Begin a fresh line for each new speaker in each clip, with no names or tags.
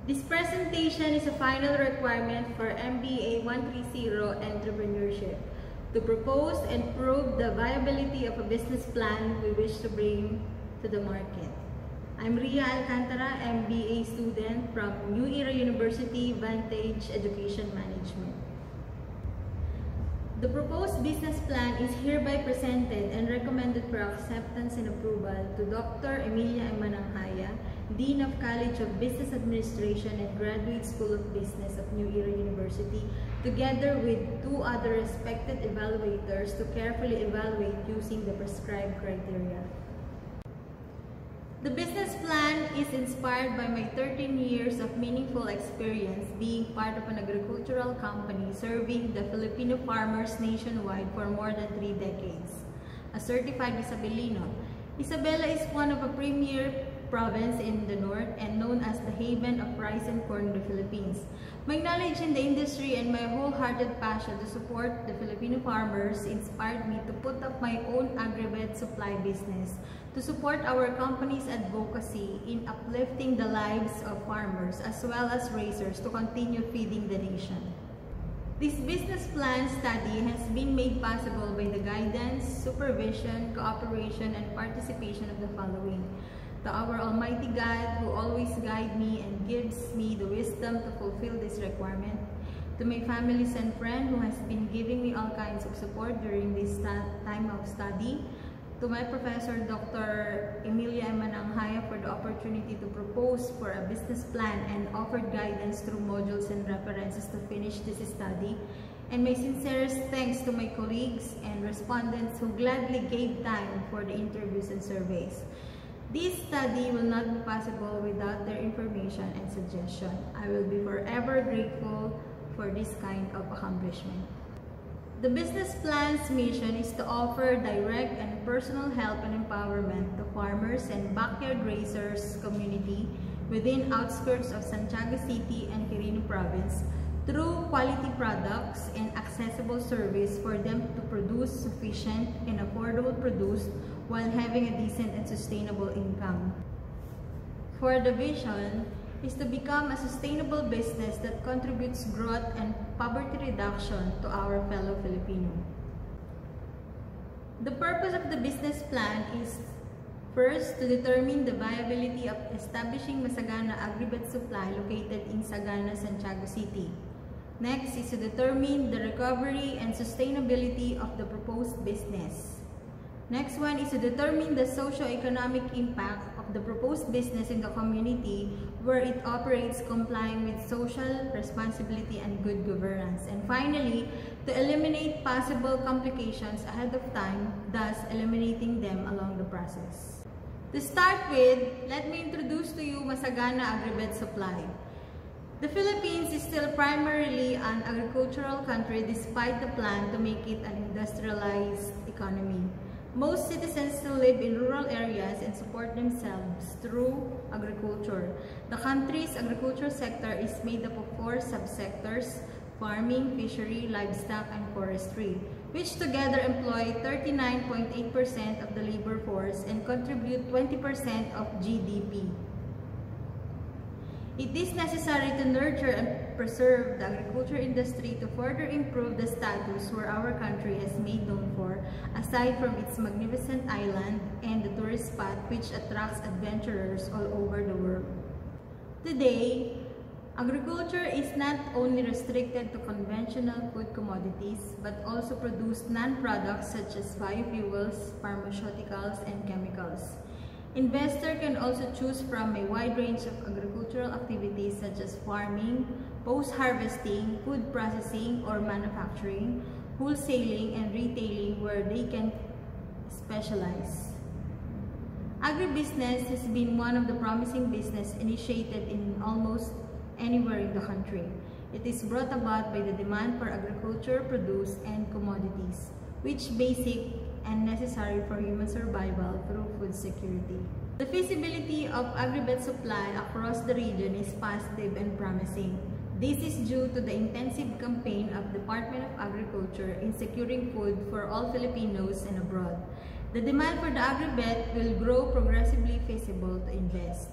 This presentation is a final requirement for MBA 130 Entrepreneurship to propose and prove the viability of a business plan we wish to bring to the market. I'm Ria Alcantara, MBA student from New Era University, Vantage Education Management. The proposed business plan is hereby presented and recommended for acceptance and approval to Dr. Emilia Mananghaya, Dean of College of Business Administration and Graduate School of Business of New Era University, together with 2 other respected evaluators to carefully evaluate using the prescribed criteria. The business plan is inspired by my 13 years of meaningful experience being part of an agricultural company serving the Filipino farmers nationwide for more than 3 decades. A certified Isabelino, Isabela is one of a premier province in the north and known as the haven of rice and corn in the Philippines. My knowledge in the industry and my wholehearted passion to support the Filipino farmers inspired me to put up my own AGRIVET supply business to support our company's advocacy in uplifting the lives of farmers as well as raisers to continue feeding the nation. This business plan study has been made possible by the guidance, supervision, cooperation, and participation of the following. To our Almighty God, who always guides me and gives me the wisdom to fulfill this requirement. To my families and friends who has been giving me all kinds of support during this time of study. To my professor, Dr. Emilia Mananghaya, for the opportunity to propose for a business plan and offered guidance through modules and references to finish this study. And my sincerest thanks to my colleagues and respondents who gladly gave time for the interviews and surveys. This study will not be possible without their information and suggestion. I will be forever grateful for this kind of accomplishment. The business plan's mission is to offer direct and personal help and empowerment to farmers and backyard raisers community within outskirts of Santiago City and Quirino Province through quality products and accessible service for them to produce sufficient and affordable produce while having a decent and sustainable income. For the vision is to become a sustainable business that contributes growth and poverty reduction to our fellow Filipino. The purpose of the business plan is first, to determine the viability of establishing MASAGANA AGRIVET supply located in Sagana, Santiago City. Next is to determine the recovery and sustainability of the proposed business. Next one is to determine the socio-economic impact of the proposed business in the community where it operates, complying with social responsibility and good governance. And finally, to eliminate possible complications ahead of time, thus eliminating them along the process. To start with, let me introduce to you MASAGANA AGRIVET supply. The Philippines is still primarily an agricultural country despite the plan to make it an industrialized economy. Most citizens still live in rural areas and support themselves through agriculture. The country's agriculture sector is made up of 4 subsectors: farming, fishery, livestock, and forestry, which together employ 39.8% of the labor force and contribute 20% of GDP. It is necessary to nurture and preserve the agriculture industry to further improve the status where our country has made known for, aside from its magnificent island and the tourist spot which attracts adventurers all over the world. Today, agriculture is not only restricted to conventional food commodities, but also produces non-products such as biofuels, pharmaceuticals, and chemicals. Investors can also choose from a wide range of agricultural activities such as farming, post-harvesting, food processing or manufacturing, wholesaling, and retailing where they can specialize. Agribusiness has been one of the promising business initiated in almost anywhere in the country. It is brought about by the demand for agriculture produce and commodities, which basic and necessary for human survival through food security. The feasibility of AGRIVET supply across the region is positive and promising. This is due to the intensive campaign of Department of Agriculture in securing food for all Filipinos and abroad. The demand for the AGRIVET will grow progressively feasible to invest.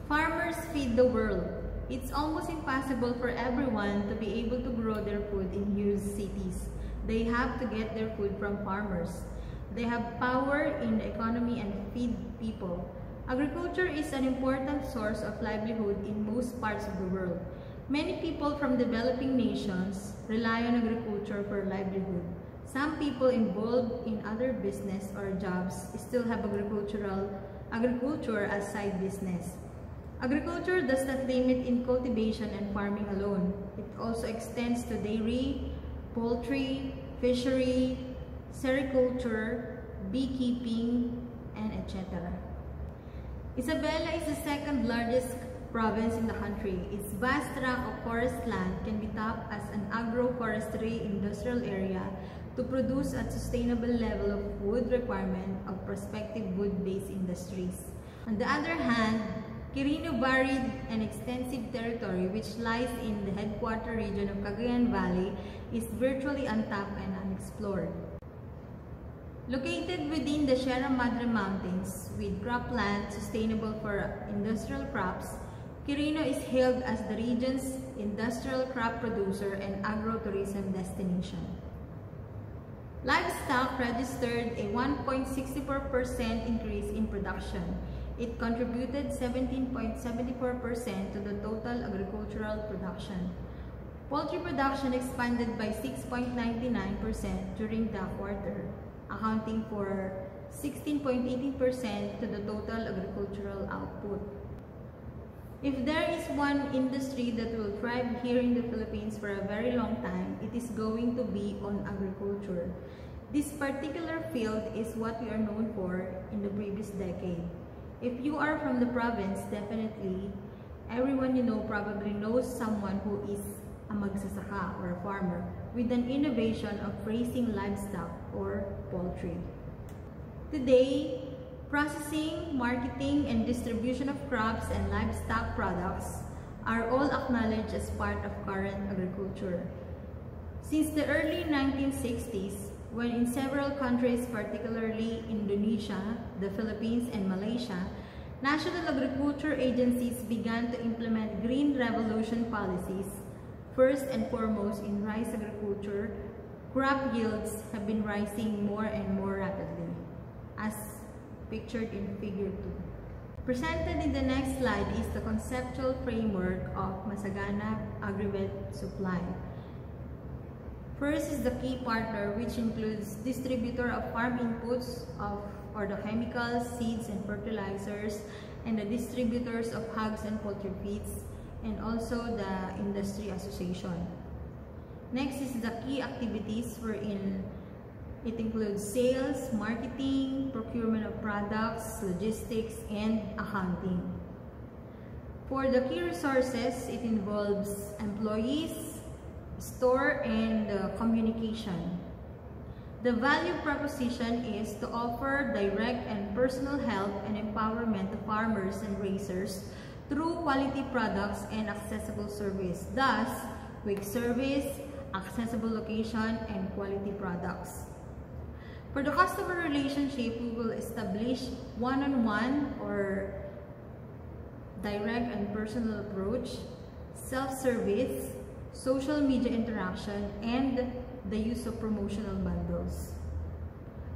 Farmers feed the world. It's almost impossible for everyone to be able to grow their food in huge cities. They have to get their food from farmers. They have power in the economy and feed people. Agriculture is an important source of livelihood in most parts of the world. Many people from developing nations rely on agriculture for livelihood. Some people involved in other business or jobs still have agriculture as side business. Agriculture does not limit in cultivation and farming alone. It also extends to dairy, poultry, fishery, sericulture, beekeeping, and etc. Isabela is the second largest province in the country. Its vast tract of forest land can be tapped as an agroforestry industrial area to produce a sustainable level of food requirement of prospective wood-based industries. On the other hand, Quirino varied and extensive territory which lies in the headquarter region of Cagayan Valley is virtually untapped and unexplored. Located within the Sierra Madre Mountains with cropland sustainable for industrial crops, Quirino is hailed as the region's industrial crop producer and agro-tourism destination. Livestock registered a 1.64% increase in production. It contributed 17.74% to the total agricultural production. Poultry production expanded by 6.99% during the quarter, accounting for 16.18% to the total agricultural output. If there is one industry that will thrive here in the Philippines for a very long time, it is going to be on agriculture. This particular field is what we are known for in the previous decade. If you are from the province, definitely, everyone you know probably knows someone who is a magsasaka or a farmer with an innovation of raising livestock or poultry. Today, processing, marketing, and distribution of crops and livestock products are all acknowledged as part of current agriculture. Since the early 1960s, when in several countries, particularly Indonesia, the Philippines, and Malaysia, national agriculture agencies began to implement green revolution policies. First and foremost, in rice agriculture, crop yields have been rising more and more rapidly, as pictured in figure 2. Presented in the next slide is the conceptual framework of MASAGANA AGRIVET supply. First is the key partner, which includes distributor of farm inputs or the chemicals, seeds, and fertilizers, and the distributors of hogs and poultry feeds, and also the industry association. Next is the key activities wherein it includes sales, marketing, procurement of products, logistics, and accounting. For the key resources, it involves employees, store, and communication. The value proposition is to offer direct and personal help and empowerment to farmers and raisers through quality products and accessible service, thus quick service, accessible location, and quality products. For the customer relationship, we will establish one-on-one or direct and personal approach, self-service, social media interaction, and the use of promotional bundles.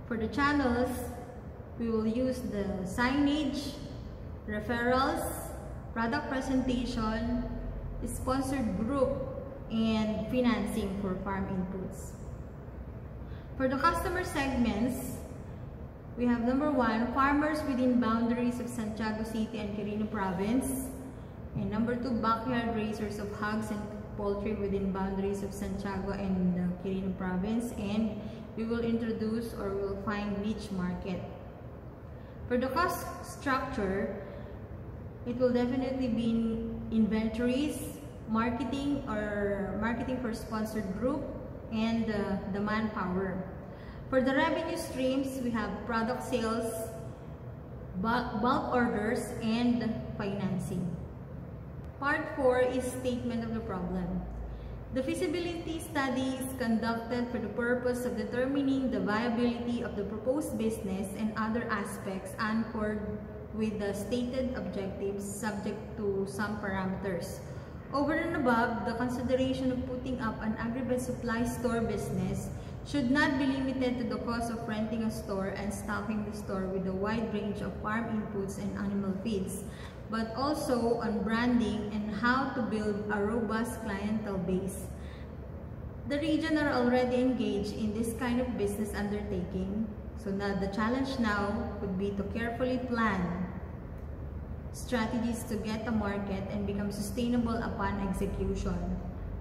For the channels, we will use the signage, referrals, product presentation, sponsored group, and financing for farm inputs. For the customer segments, we have number 1, farmers within boundaries of Santiago City and Quirino Province, and number 2, backyard raisers of hogs and poultry within boundaries of Santiago and Quirino Province, and we will introduce or will find niche market. For the cost structure, it will definitely be inventories, marketing for sponsored group, and the manpower. For the revenue streams, we have product sales, bulk orders, and financing. Part 4 is statement of the problem. The feasibility study is conducted for the purpose of determining the viability of the proposed business and other aspects anchored with the stated objectives subject to some parameters. Over and above, the consideration of putting up an AGRIVET supply store business should not be limited to the cost of renting a store and stocking the store with a wide range of farm inputs and animal feeds, but also on branding and how to build a robust clientele base. The region are already engaged in this kind of business undertaking, so now the challenge now would be to carefully plan strategies to get the market and become sustainable upon execution,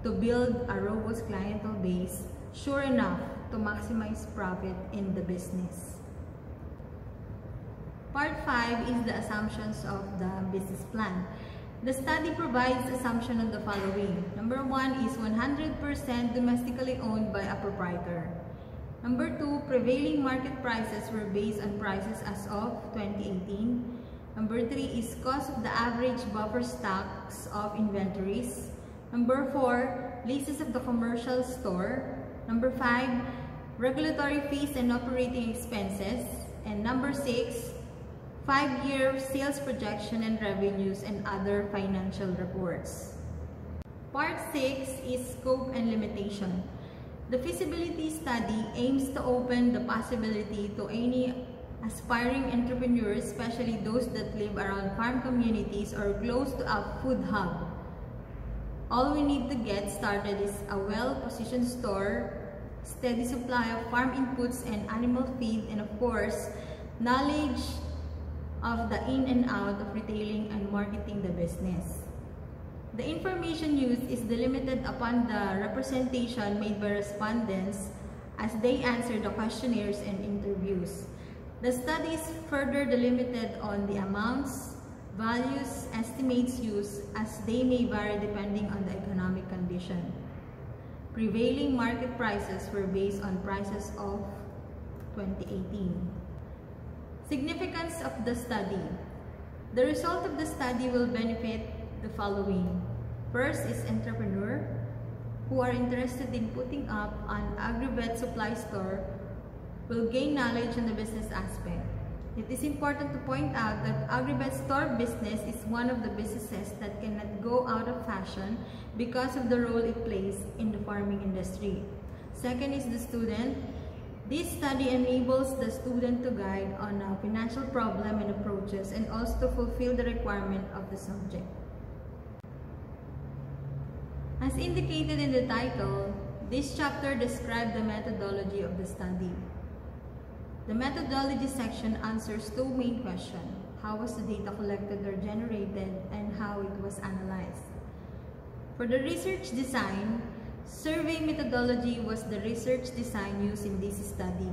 to build a robust clientele base, sure enough to maximize profit in the business. Part 5 is the assumptions of the business plan. The study provides assumption on the following. Number 1 is 100% domestically owned by a proprietor. Number 2, prevailing market prices were based on prices as of 2018. Number 3 is cost of the average buffer stocks of inventories. Number 4, leases of the commercial store. Number 5, regulatory fees and operating expenses. And number 6, 5-year sales projection and revenues and other financial reports. Part 6 is scope and limitation. The feasibility study aims to open the possibility to any aspiring entrepreneurs, especially those that live around farm communities or close to a food hub. All we need to get started is a well-positioned store, steady supply of farm inputs and animal feed, and of course, knowledge of the in and out of retailing and marketing the business. The information used is delimited upon the representation made by respondents as they answer the questionnaires and interviews. The study is further delimited on the amounts, values, estimates used as they may vary depending on the economic condition. Prevailing market prices were based on prices of 2018. Significance of the study. The result of the study will benefit the following. First is entrepreneur who are interested in putting up an AGRIVET supply store will gain knowledge on the business aspect. It is important to point out that AGRIVET store business is one of the businesses that cannot go out of fashion because of the role it plays in the farming industry. Second is the student. This study enables the student to guide on a financial problem and approaches and also to fulfill the requirement of the subject. As indicated in the title, this chapter describes the methodology of the study. The methodology section answers two main questions. How was the data collected or generated and how it was analyzed? For the research design, survey methodology was the research design used in this study.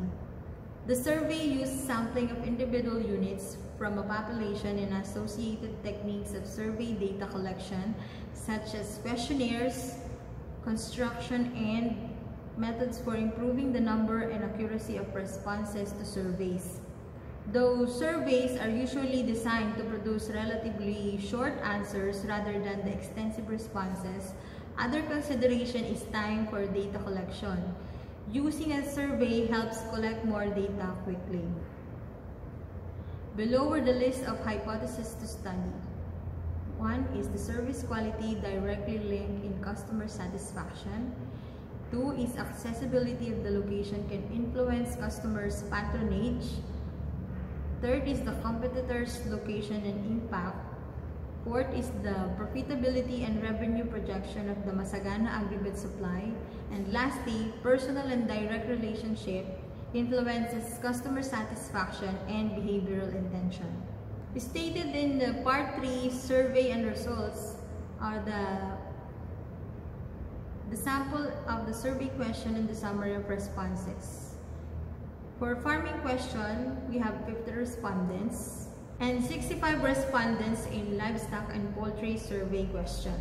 The survey used sampling of individual units from a population and associated techniques of survey data collection such as questionnaires, construction, and methods for improving the number and accuracy of responses to surveys. Though surveys are usually designed to produce relatively short answers rather than the extensive responses, other consideration is time for data collection. Using a survey helps collect more data quickly. Below are the list of hypotheses to study. 1 is the service quality directly linked in customer satisfaction. 2 is accessibility of the location can influence customers' patronage. 3rd is the competitor's location and impact. 4th is the profitability and revenue projection of the MASAGANA AGRIVET supply. And lastly, personal and direct relationship influences customer satisfaction and behavioral intention. Stated in the Part 3 survey and results are the sample of the survey question and the summary of responses. For farming question, we have 50 respondents and 65 respondents in livestock and poultry survey question.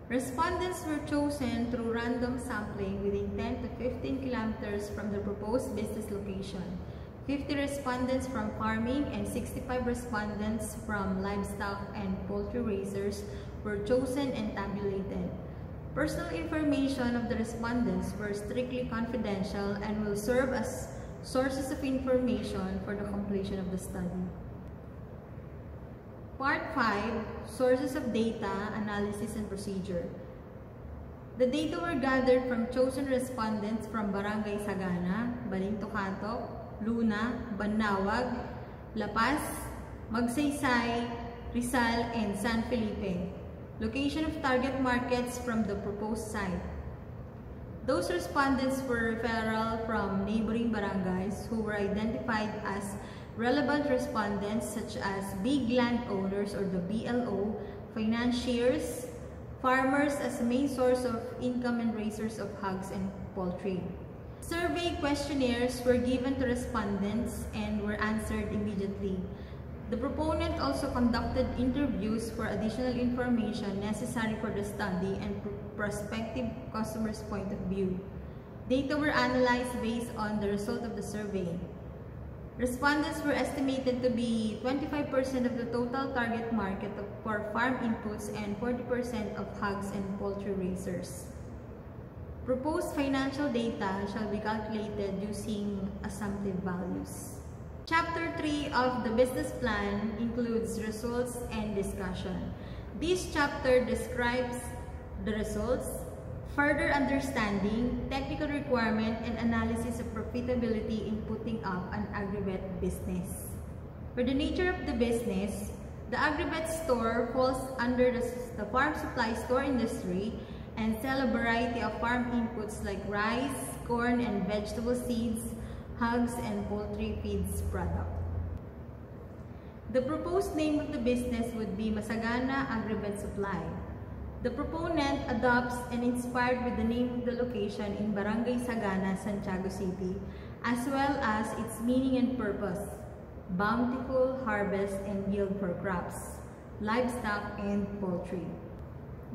Respondents were chosen through random sampling within 10 to 15 kilometers from the proposed business location. 50 respondents from farming and 65 respondents from livestock and poultry raisers were chosen and tabulated. Personal information of the respondents were strictly confidential and will serve as sources of information for the completion of the study. Part 5, Sources of Data, Analysis and Procedure. The data were gathered from chosen respondents from Barangay Sagana, Balinto Canto, Luna, Banawag, La Paz, Magsaysay, Rizal, and San Felipe. Location of target markets from the proposed site. Those respondents were referral from neighboring barangays who were identified as relevant respondents such as big landowners or the BLO, financiers, farmers as main source of income and raisers of hogs and poultry. Survey questionnaires were given to respondents and were answered immediately. The proponent also conducted interviews for additional information necessary for the study and prospective customers' point of view. Data were analyzed based on the result of the survey. Respondents were estimated to be 25% of the total target market for farm inputs and 40% of hogs and poultry raisers. Proposed financial data shall be calculated using assumptive values. Chapter 3 of the business plan includes results and discussion. This chapter describes the results, further understanding, technical requirement, and analysis of profitability in putting up an AGRIVET business. For the nature of the business, the AGRIVET store falls under the farm supply store industry and sell a variety of farm inputs like rice, corn, and vegetable seeds, hogs, and poultry feeds product. The proposed name of the business would be MASAGANA AGRIVET Supply. The proponent adopts and inspired with the name of the location in Barangay Sagana, Santiago City, as well as its meaning and purpose: bountiful harvest and yield for crops, livestock, and poultry.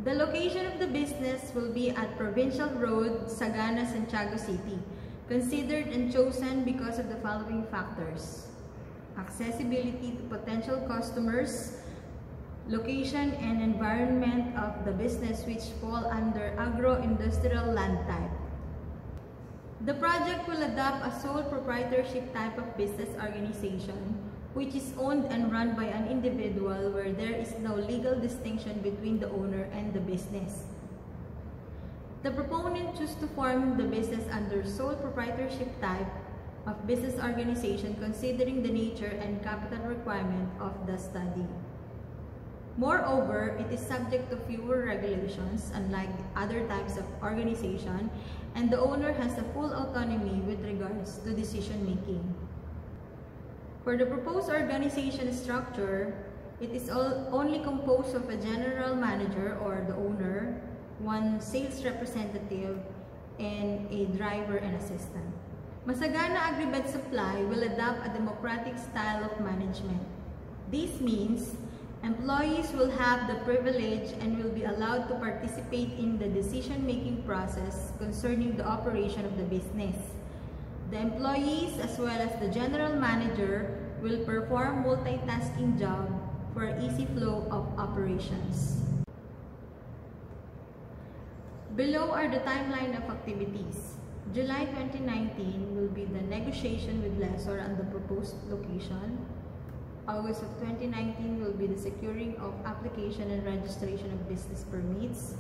The location of the business will be at Provincial Road, Sagana, Santiago City, considered and chosen because of the following factors: accessibility to potential customers, location and environment of the business which fall under agro-industrial land type. The project will adopt a sole proprietorship type of business organization which is owned and run by an individual where there is no legal distinction between the owner and the business. The proponent chose to form the business under sole proprietorship type of business organization considering the nature and capital requirement of the study. Moreover, it is subject to fewer regulations unlike other types of organization, and the owner has a full autonomy with regards to decision making. For the proposed organization structure, it is only composed of a general manager or the owner, one sales representative, and a driver and assistant. MASAGANA AGRIVET Supply will adopt a democratic style of management. This means employees will have the privilege and will be allowed to participate in the decision-making process concerning the operation of the business. The employees as well as the general manager will perform multitasking job for easy flow of operations. Below are the timeline of activities. July 2019 will be the negotiation with lessor on the proposed location. August of 2019 will be the securing of application and registration of business permits.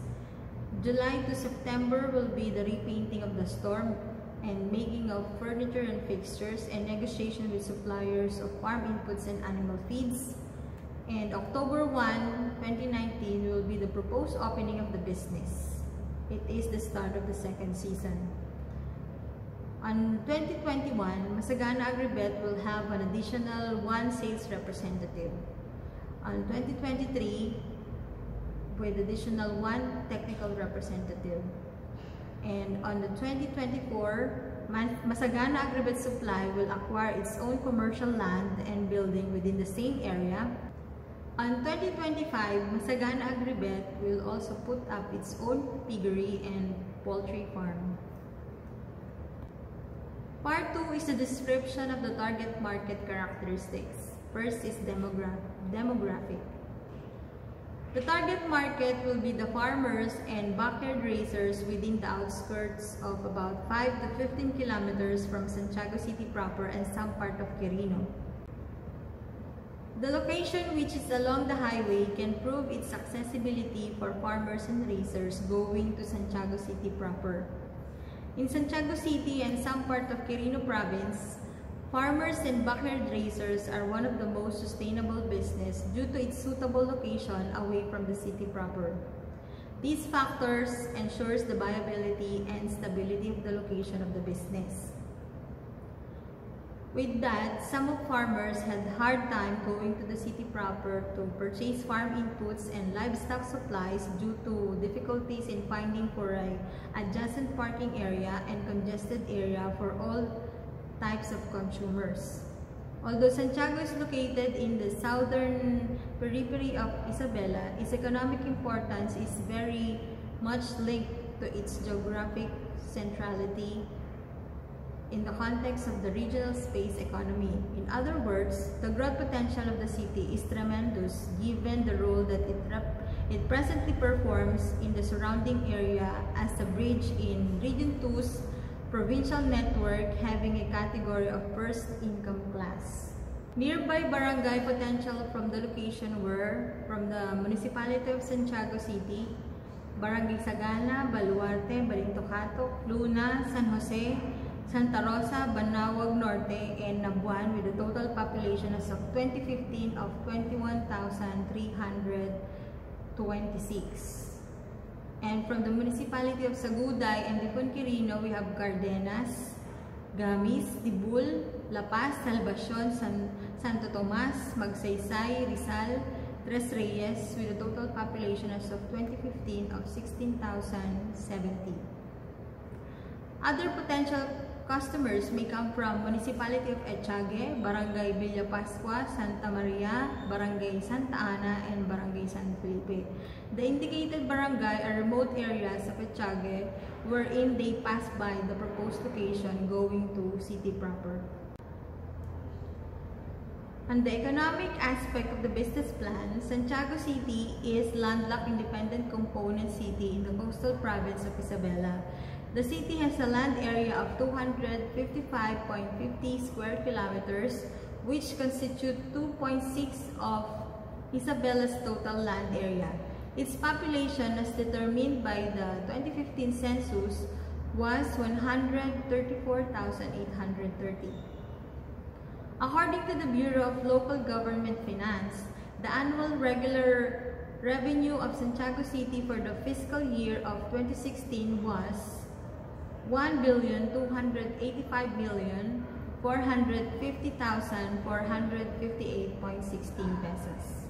July to September will be the repainting of the store and making of furniture and fixtures and negotiation with suppliers of farm inputs and animal feeds. And October 1, 2019 will be the proposed opening of the business. It is the start of the second season. On 2021, MASAGANA AGRIVET will have an additional 1 sales representative. On 2023, with additional 1 technical representative. And on the 2024, MASAGANA AGRIVET Supply will acquire its own commercial land and building within the same area. On 2025, MASAGANA AGRIVET will also put up its own piggery and poultry farm. Part 2 is the description of the target market characteristics. First is demographic. The target market will be the farmers and backyard raisers within the outskirts of about 5 to 15 kilometers from Santiago City proper and some part of Quirino. The location, which is along the highway, can prove its accessibility for farmers and racers going to Santiago City proper. In Santiago City and some part of Quirino Province, farmers and backyard racers are one of the most sustainable business due to its suitable location away from the city proper. These factors ensures the viability and stability of the location of the business. With that, some of farmers had hard time going to the city proper to purchase farm inputs and livestock supplies due to difficulties in finding for an adjacent parking area and congested area for all types of consumers. Although Santiago is located in the southern periphery of Isabela, its economic importance is very much linked to its geographic centrality in the context of the regional space economy. In other words, the growth potential of the city is tremendous given the role that it presently performs in the surrounding area as a bridge in Region 2's provincial network having a category of first income class. Nearby barangay potential from the location were from the municipality of Santiago City, Barangay Sagana, Baluarte, Balintocado, Luna, San Jose, Santa Rosa, Banawag Norte, and Nabuan with a total population as of 2015 of 21,326. And from the municipality of Saguday and Dipon Quirino, we have Cardenas, Gamis, Dibul, La Paz, Salvacion, Santo Tomas, Magsaysay, Rizal, Tres Reyes with a total population as of 2015 of 16,070. Other potential customers may come from municipality of Etiague, Barangay Villa Pascua, Santa Maria, Barangay Santa Ana, and Barangay San Felipe. The indicated barangay are remote areas of Etiague wherein they pass by the proposed location going to city proper. On the economic aspect of the business plan, Santiago City is landlocked independent component city in the coastal province of Isabela. The city has a land area of 255.50 square kilometers, which constitute 2.6 of Isabela's total land area. Its population, as determined by the 2015 census, was 134,830. According to the Bureau of Local Government Finance, the annual regular revenue of Santiago City for the fiscal year of 2016 was 1,285,450,458.16 pesos.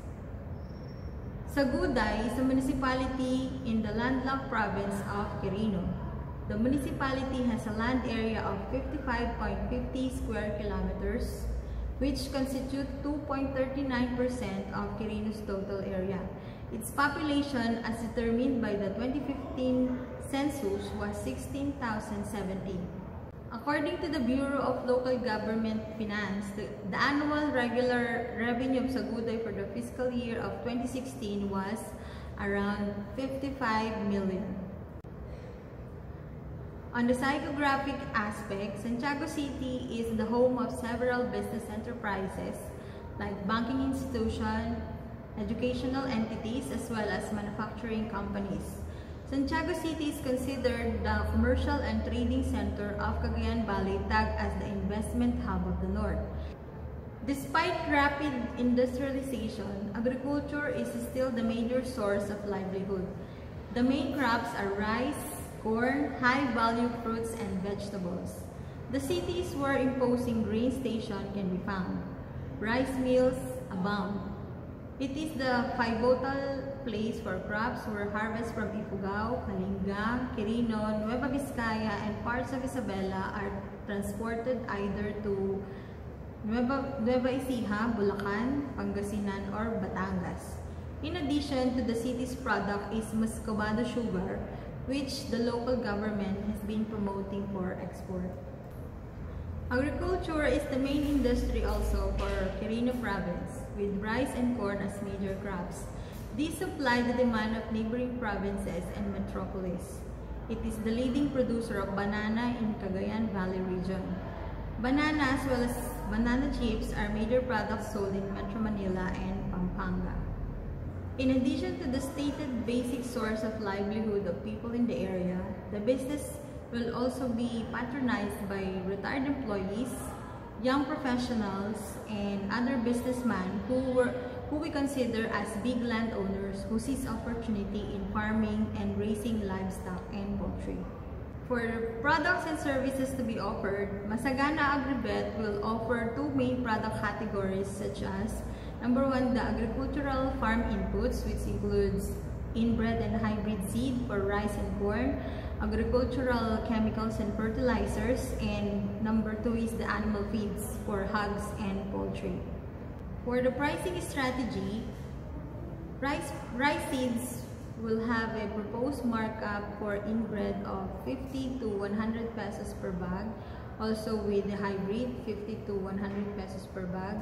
Saguday is a municipality in the landlocked province of Quirino. The municipality has a land area of 55.50 square kilometers, which constitute 2.39% of Quirino's total area. Its population, as determined by the 2015 census, was 16,070. According to the Bureau of Local Government Finance, the annual regular revenue of Saguday for the fiscal year of 2016 was around 55 million. On the psychographic aspect, Santiago City is the home of several business enterprises like banking institutions, educational entities, as well as manufacturing companies. Santiago City is considered the commercial and trading center of Cagayan Valley, tagged as the investment hub of the North. Despite rapid industrialization, agriculture is still the major source of livelihood. The main crops are rice, corn, high-value fruits, and vegetables. The cities where imposing grain station can be found. Rice mills abound. It is the pivotal place for crops where harvests from Ifugao, Kalinga, Quirino, Nueva Vizcaya, and parts of Isabela are transported either to Nueva Ecija, Bulacan, Pangasinan, or Batangas. In addition to the city's product is muscovado sugar, which the local government has been promoting for export. Agriculture is the main industry also for Quirino Province, with rice and corn as major crops. These supply the demand of neighboring provinces and metropolis. It is the leading producer of banana in Cagayan Valley region. Banana, as well as banana chips are major products sold in Metro Manila and Pampanga. In addition to the stated basic source of livelihood of people in the area, the business will also be patronized by retired employees, young professionals, and other businessmen who we consider as big landowners who seize opportunity in farming and raising livestock and poultry. For products and services to be offered, Masagana AGRIVET will offer two main product categories such as number one, the agricultural farm inputs, which includes inbred and hybrid seed for rice and corn, agricultural chemicals and fertilizers, and number two is the animal feeds for hogs and poultry. For the pricing strategy, rice seeds will have a proposed markup for inbred of 50 to 100 pesos per bag. Also with the hybrid, 50 to 100 pesos per bag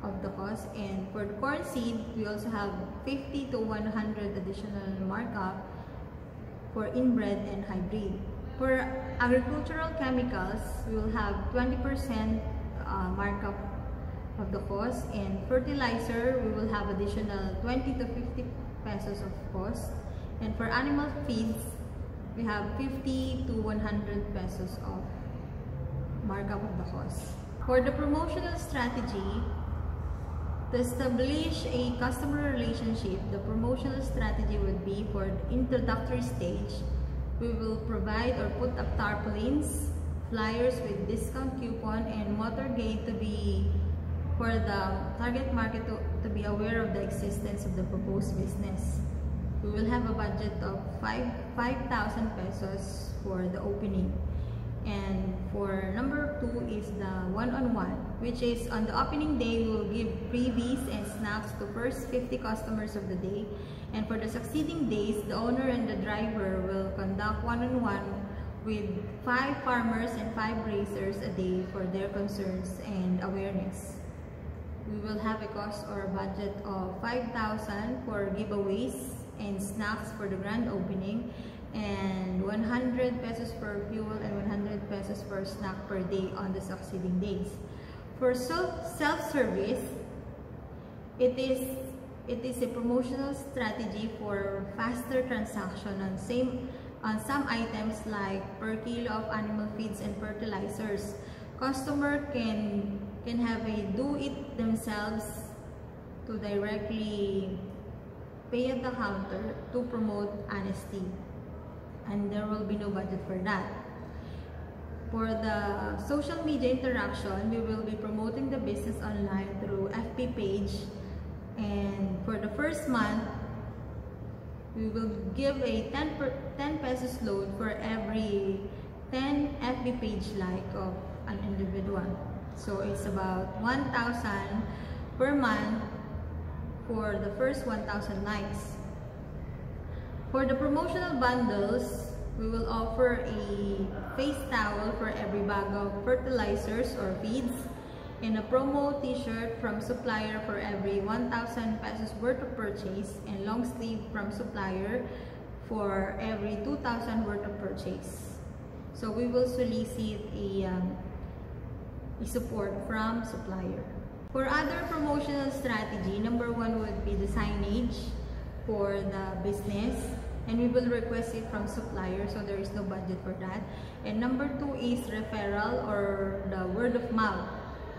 of the cost. And for the corn seed, we also have 50 to 100 additional markup for inbred and hybrid. For agricultural chemicals, we will have 20% markup of the cost, and fertilizer, we will have additional 20 to 50 pesos of cost. And for animal feeds, we have 50 to 100 pesos of markup of the cost. For the promotional strategy, to establish a customer relationship, the promotional strategy would be for the introductory stage. We will provide or put up tarpaulins, flyers with discount coupon, and motorcade to be for the target market to be aware of the existence of the proposed business. We will have a budget of 5,000 pesos for the opening. And for number two is the one-on-one, which is on the opening day, we will give freebies and snacks to first 50 customers of the day. And for the succeeding days, the owner and the driver will conduct one-on-one with 5 farmers and 5 raisers a day for their concerns and awareness. We will have a cost or budget of 5,000 for giveaways and snacks for the grand opening, and 100 pesos for fuel and 100 pesos for snack per day on the succeeding days. For self-service, it is a promotional strategy for faster transaction on some items like per kilo of animal feeds and fertilizers. Customer can have a do it themselves to directly pay at the counter to promote honesty, and there will be no budget for that. For the social media interaction, we will be promoting the business online through FB page, and for the first month, we will give a 10 pesos load for every 10 FB page like of an individual. So it's about 1,000 per month for the first 1,000 likes. For the promotional bundles, we will offer a face towel for every bag of fertilizers or feeds, and a promo t-shirt from supplier for every 1,000 pesos worth of purchase, and long sleeve from supplier for every 2,000 worth of purchase. So we will solicit a support from supplier. For other promotional strategy, number one would be the signage for the business, and we will request it from supplier, so there is no budget for that. And number two is referral or the word of mouth.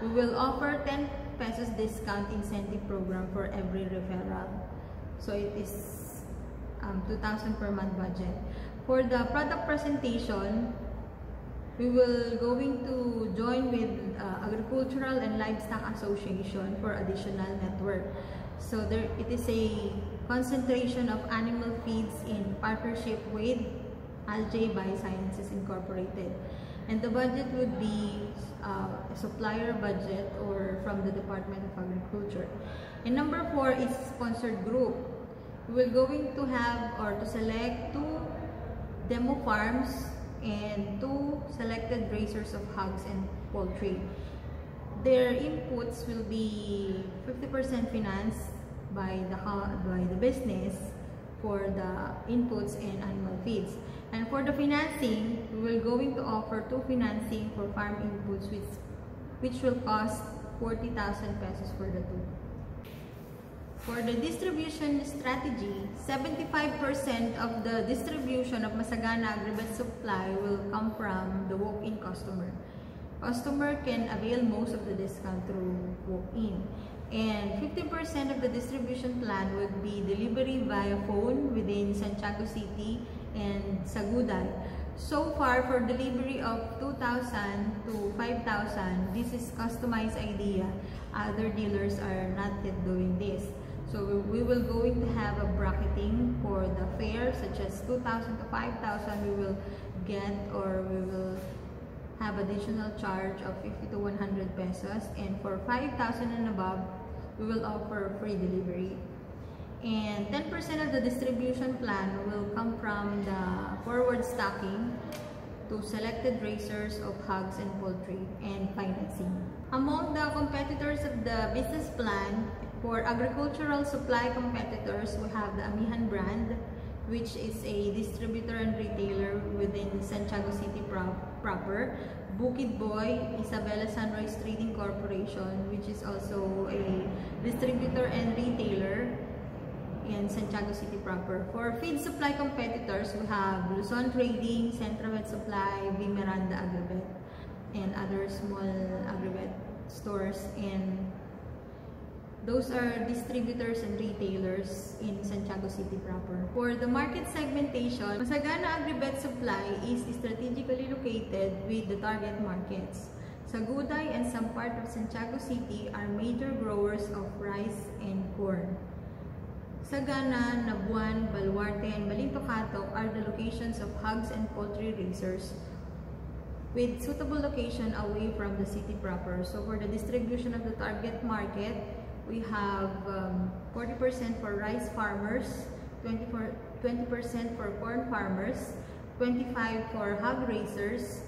We will offer 10 pesos discount incentive program for every referral. So it is 2,000 per month budget. For the product presentation, we will going to join with Agricultural and Livestock Association for additional network. So it is a concentration of animal feeds in partnership with Algae Biosciences Incorporated. And the budget would be a supplier budget or from the Department of Agriculture. And number four is sponsored group. We will going to have or to select 2 demo farms and 2 selected raisers of hogs and poultry. Their inputs will be 50% financed by the business for the inputs and animal feeds. And for the financing, we will going to offer 2 financing for farm inputs which will cost 40,000 pesos for the two. For the distribution strategy, 75% of the distribution of Masagana AGRIVET supply will come from the walk-in customer. Customer can avail most of the discount through walk-in. And 50% of the distribution plan would be delivery via phone within Santiago City and Saguday. So far, for delivery of 2,000 to 5,000, this is customized idea. Other dealers are not yet doing this. So we will going to have a bracketing for the fare, such as 2,000 to 5,000 we will get, or we will have additional charge of 50 to 100 pesos. And for 5,000 and above, we will offer free delivery. And 10% of the distribution plan will come from the forward stocking to selected racers of hogs and poultry and financing. Among the competitors of the business plan, for agricultural supply competitors, we have the Amihan brand, which is a distributor and retailer within Santiago City proper. Bukid Boy, Isabela Sunrise Trading Corporation, which is also a distributor and retailer in Santiago City proper. For feed supply competitors, we have Luzon Trading, ENTREPRENEURSHIP Supply, V. Miranda AGRIVET, and other small AGRIVET stores, and those are distributors and retailers in Santiago City proper. For the market segmentation, Masagana AGRIVET supply is strategically located with the target markets. Saguday and some part of Santiago City are major growers of rice and corn. Sagana, Nabuan, Baluarte, and Balintocato are the locations of hogs and poultry raisers with suitable location away from the city proper. So for the distribution of the target market, we have 40% for rice farmers, 20% for corn farmers, 25% for hog raisers,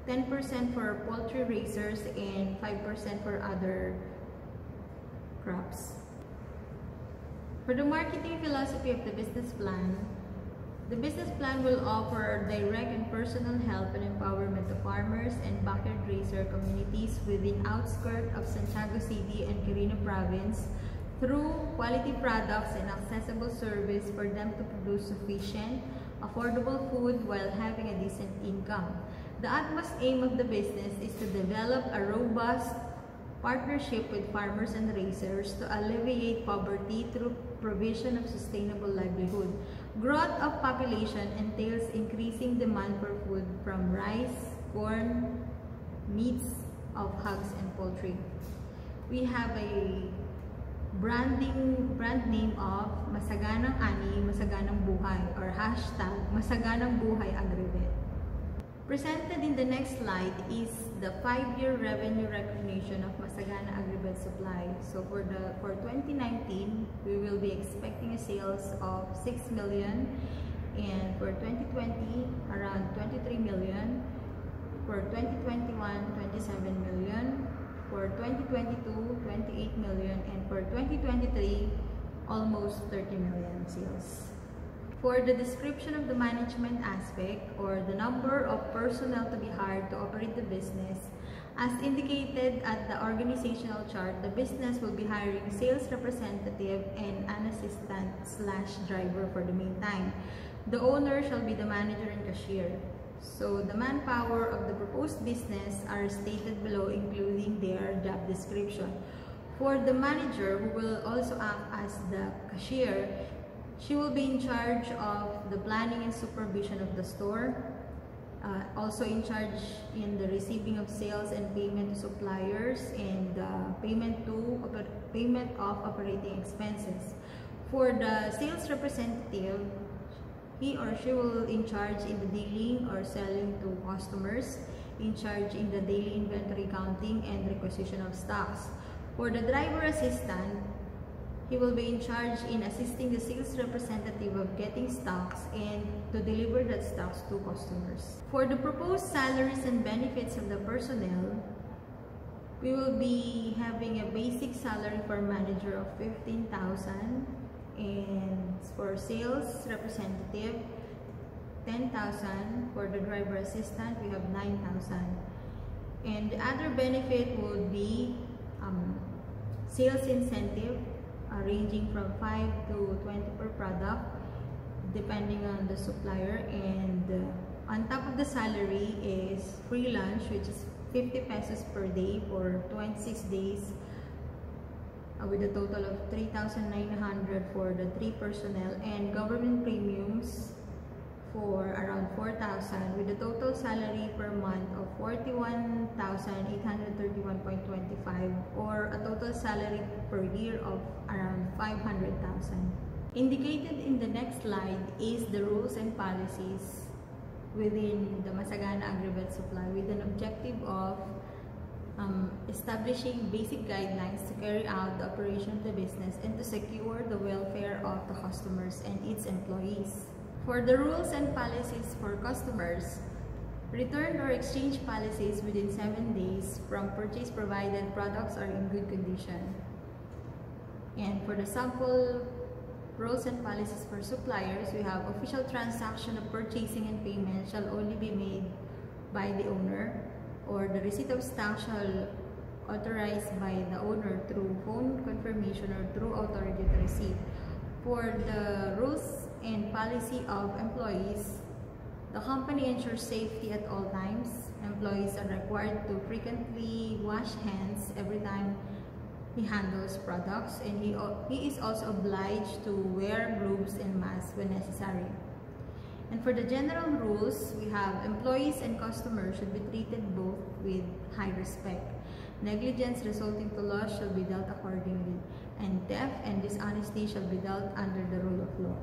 10% for poultry raisers, and 5% for other crops. For the marketing philosophy of the business plan will offer direct and personal help and empowerment to farmers and backyard raiser communities within outskirts of Santiago City and Quirino Province through quality products and accessible service for them to produce sufficient, affordable food while having a decent income. The utmost aim of the business is to develop a robust partnership with farmers and raisers to alleviate poverty through provision of sustainable livelihood. Growth of population entails increasing demand for food from rice, corn, meats of hogs and poultry. We have a brand name of Masaganang Ani, Masaganang Buhay, or hashtag Masaganang Buhay AGRIVET. Presented in the next slide is the 5-year revenue recognition of Masagana AGRIVET supply. So for 2019, we will be expecting a sales of 6 million, and for 2020, around 23 million, for 2021, 27 million, for 2022, 28 million, and for 2023, almost 30 million sales. For the description of the management aspect, or the number of personnel to be hired to operate the business, as indicated at the organizational chart, the business will be hiring sales representative and an assistant/driver for the meantime. The owner shall be the manager and cashier. So the manpower of the proposed business are stated below, including their job description. For the manager, who will also act as the cashier, she will be in charge of the planning and supervision of the store, also in charge in the receiving of sales and payment to suppliers, and payment of operating expenses. For the sales representative, he or she will in charge in the dealing or selling to customers, in charge in the daily inventory counting and requisition of stocks. For the driver assistant, he will be in charge in assisting the sales representative of getting stocks and to deliver that stocks to customers. For the proposed salaries and benefits of the personnel, we will be having a basic salary for manager of 15,000, and for sales representative 10,000. For the driver assistant, we have 9,000. And the other benefit would be sales incentive ranging from 5 to 20 per product depending on the supplier, and on top of the salary is free lunch, which is 50 pesos per day for 26 days with a total of 3,900 for the 3 personnel, and government premiums for around 4,000 with a total salary per month of 41,831.25, or a total salary per year of around 500,000. Indicated in the next slide is the rules and policies within the MASAGANA AGRIVET supply, with an objective of establishing basic guidelines to carry out the operation of the business and to secure the welfare of the customers and its employees. For the rules and policies for customers, return or exchange policies within 7 days from purchase provided products are in good condition. And for the sample rules and policies for suppliers, we have official transaction of purchasing and payment shall only be made by the owner, or the receipt of stock shall authorized by the owner through phone confirmation or through authority to receive. For the rules and policy of employees, the company ensures safety at all times. Employees are required to frequently wash hands every time he handles products, and he is also obliged to wear gloves and masks when necessary. And for the general rules, we have employees and customers should be treated both with high respect. Negligence resulting to loss shall be dealt accordingly, and theft and dishonesty shall be dealt under the rule of law.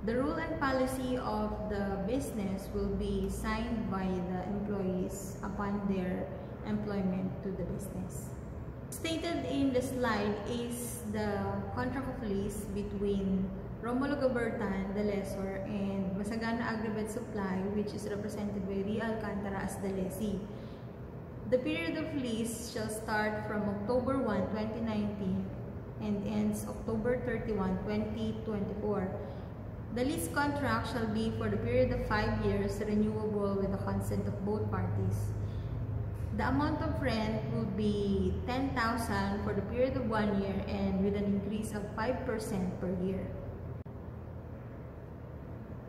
The rule and policy of the business will be signed by the employees upon their employment to the business. Stated in the slide is the contract of lease between Romulo Gabertan, the lessor, and MASAGANA AGRIVET Supply, which is represented by Ria Alcantara as the lessee. The period of lease shall start from October 1, 2019 and ends October 31, 2024. The lease contract shall be for the period of 5 years, renewable with the consent of both parties. The amount of rent will be 10,000 for the period of 1 year and with an increase of 5% per year.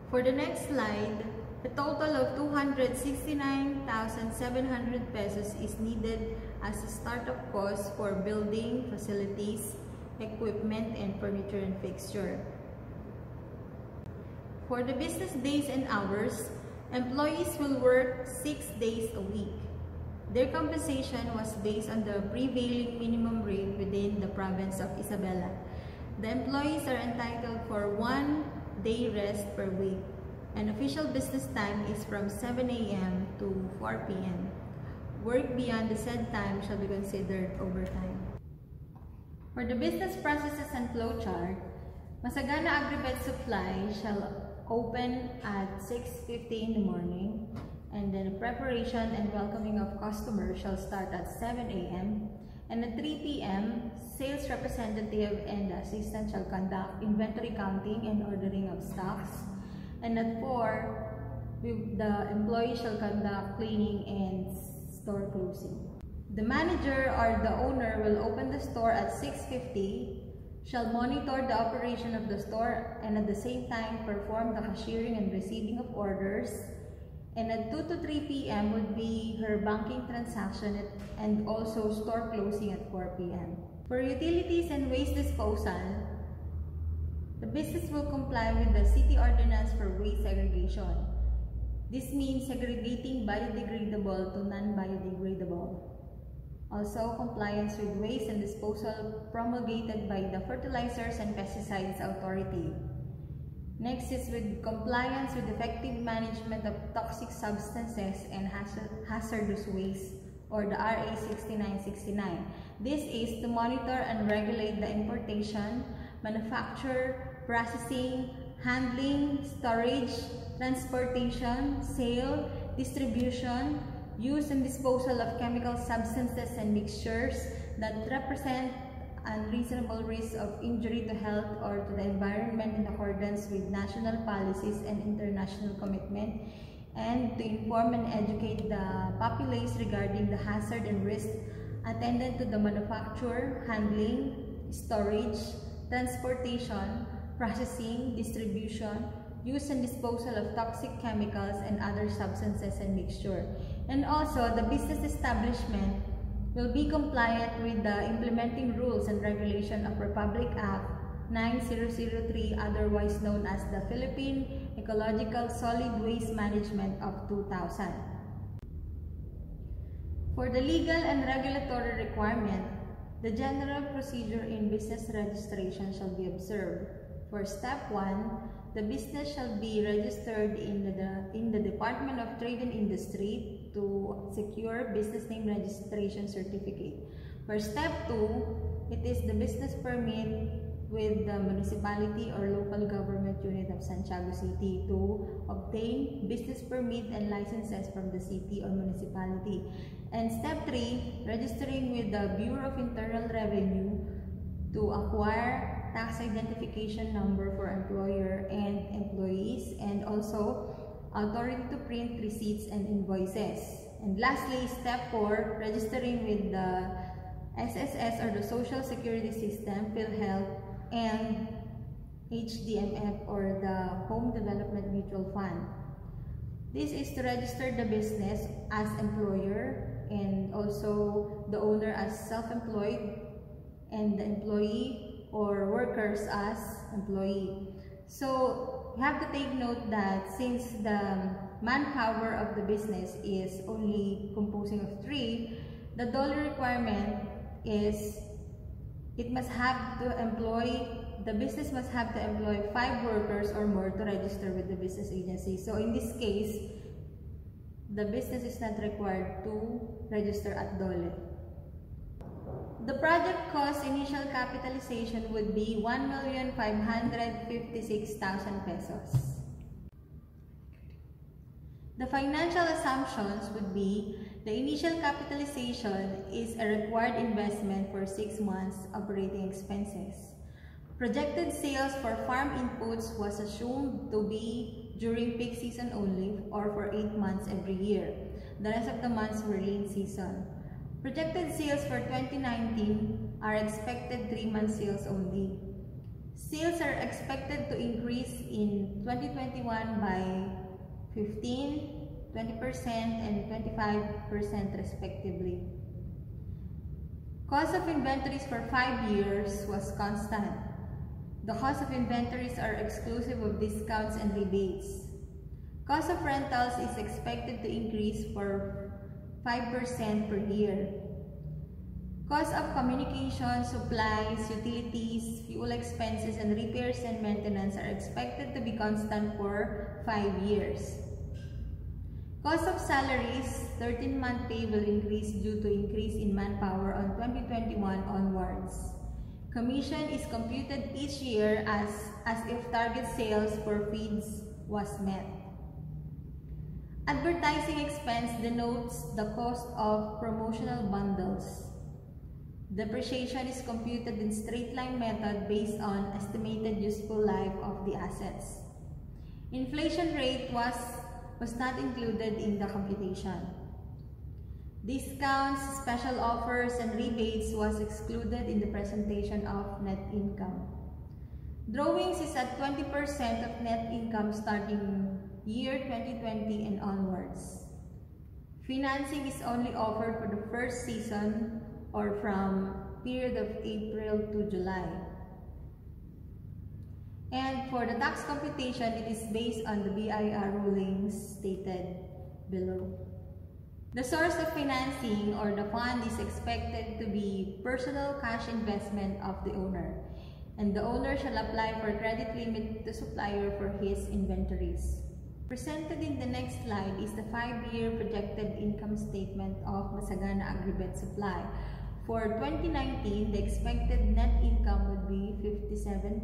For the next slide, a total of 269,700 pesos is needed as a startup cost for building, facilities, equipment, and furniture and fixture. For the business days and hours, employees will work 6 days a week. Their compensation was based on the prevailing minimum rate within the province of Isabela. The employees are entitled for 1 day rest per week, and official business time is from 7 a.m. to 4 p.m. Work beyond the said time shall be considered overtime. For the business processes and flowchart, MASAGANA AGRIVET Supply shall open at 6:50 in the morning, and then the preparation and welcoming of customers shall start at 7 a.m. and at 3 p.m. sales representative and the assistant shall conduct inventory counting and ordering of stocks, and at 4 the employee shall conduct cleaning and store closing. The manager or the owner will open the store at 6:50, shall monitor the operation of the store, and at the same time perform the cashiering and receiving of orders, and at 2 to 3 p.m. would be her banking transaction and also store closing at 4 p.m. For utilities and waste disposal, the business will comply with the City Ordinance for Waste Segregation. This means segregating biodegradable to non-biodegradable. Also, compliance with waste and disposal promulgated by the Fertilizers and Pesticides Authority. Next is with compliance with effective management of toxic substances and hazardous waste, or the RA 6969. This is to monitor and regulate the importation, manufacture, processing, handling, storage, transportation, sale, distribution, use and disposal of chemical substances and mixtures that represent unreasonable risk of injury to health or to the environment in accordance with national policies and international commitment, and to inform and educate the populace regarding the hazard and risk attendant to the manufacture, handling, storage, transportation, processing, distribution, use and disposal of toxic chemicals and other substances and mixture. And also, the business establishment will be compliant with the implementing rules and regulation of Republic Act 9003, otherwise known as the Philippine Ecological Solid Waste Management of 2000. For the legal and regulatory requirement, the general procedure in business registration shall be observed. For step 1, the business shall be registered in the Department of Trade and Industry to secure business name registration certificate. For step 2, it is the business permit with the municipality or local government unit of Santiago City to obtain business permit and licenses from the city or municipality. And step 3, registering with the Bureau of Internal Revenue to acquire tax identification number for employer and employees, and also authority to print receipts and invoices. And lastly, step 4, registering with the SSS or the Social Security System, PhilHealth, and HDMF or the Home Development Mutual Fund. This is to register the business as employer and also the owner as self-employed and the employee or workers as employee. So you have to take note that since the manpower of the business is only composing of 3, the dollar requirement is the business must have to employ 5 workers or more to register with the business agency. So in this case, the business is not required to register at DOLE. The project cost initial capitalization would be 1,556,000 pesos. The financial assumptions would be the initial capitalization is a required investment for 6 months operating expenses. Projected sales for farm inputs was assumed to be during peak season only or for 8 months every year. The rest of the months were lean season. Projected sales for 2019 are expected 3-month sales only. Sales are expected to increase in 2021 by 15%, 20% and 25% respectively. Cost of inventories for 5 years was constant. The cost of inventories are exclusive of discounts and rebates. Cost of rentals is expected to increase for 5% per year. Cost of communication, supplies, utilities, fuel expenses, and repairs and maintenance are expected to be constant for 5 years. Cost of salaries, 13-month pay will increase due to increase in manpower on 2021 onwards. Commission is computed each year as if target sales for feeds was met. Advertising expense denotes the cost of promotional bundles. Depreciation is computed in straight-line method based on estimated useful life of the assets. Inflation rate was not included in the computation. Discounts, special offers, and rebates was excluded in the presentation of net income. Drawings is at 20% of net income starting year 2020 and onwards. Financing is only offered for the first season or from period of April to July. And for the tax computation, it is based on the BIR rulings stated below. The source of financing or the fund is expected to be personal cash investment of the owner, and the owner shall apply for credit limit to supplier for his inventories. Presented in the next slide is the 5-year projected income statement of MASAGANA AGRIVET Supply. For 2019, the expected net income would be 57,000.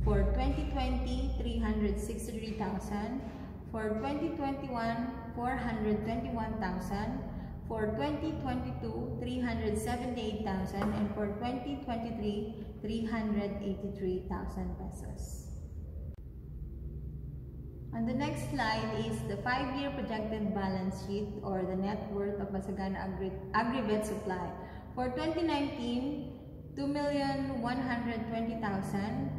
For 2020, 363,000. For 2021, 421,000. For 2022, 378,000. And for 2023, 383,000 pesos. On the next slide is the 5-year projected balance sheet or the net worth of Masagana AGRIVET Supply. For 2019, 2,120,000.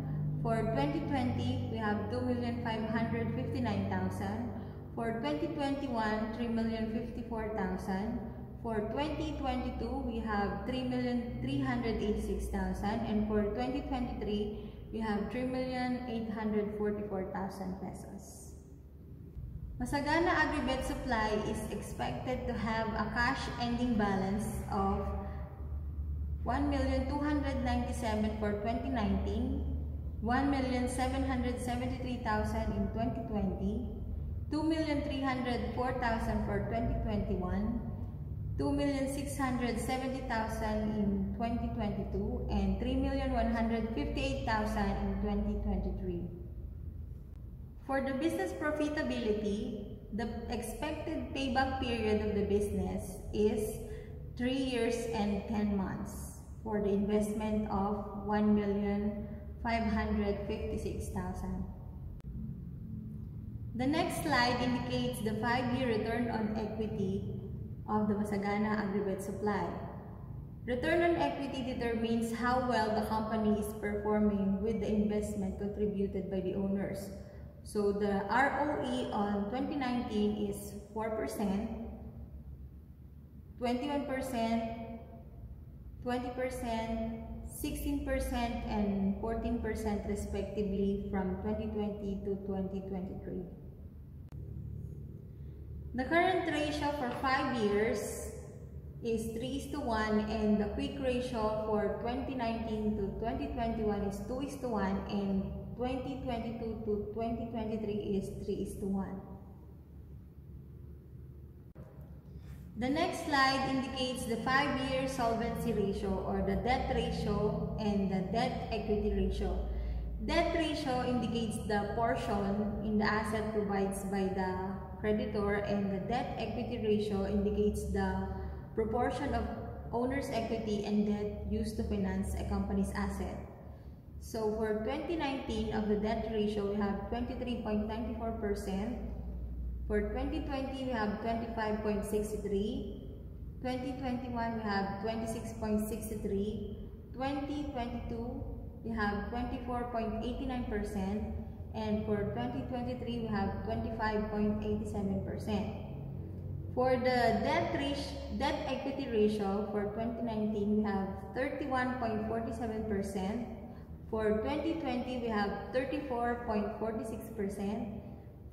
For 2020, we have 2,559,000. For 2021, 3,054,000. For 2022, we have 3,386,000. And for 2023, we have 3,844,000 pesos. Masagana AGRIVET Supply is expected to have a cash ending balance of 1,297,000 for 2019, 1,773,000 in 2020, 2,304,000 for 2021, 2,670,000 in 2022, and 3,158,000 in 2023. For the business profitability, the expected payback period of the business is 3 years and 10 months for the investment of 1,556,000. The next slide indicates the 5-year return on equity of the Masagana AGRIVET Supply. Return on equity determines how well the company is performing with the investment contributed by the owners. So the ROE on 2019 is 4%, 21%, 20%, 16%, and 14% respectively from 2020 to 2023. The current ratio for 5 years is 3:1, and the quick ratio for 2019 to 2021 is 2:1, and 2022 to 2023 is 3:1. The next slide indicates the 5-year solvency ratio or the debt ratio and the debt equity ratio. Debt ratio indicates the portion in the asset provided by the creditor, and the debt equity ratio indicates the proportion of owner's equity and debt used to finance a company's asset. So for 2019 of the debt ratio, we have 23.94%. For 2020, we have 25.63. 2021, we have 26.63. 2022, we have 24.89%. And for 2023, we have 25.87%. For the debt equity ratio for 2019, we have 31.47%. For 2020, we have 34.46%.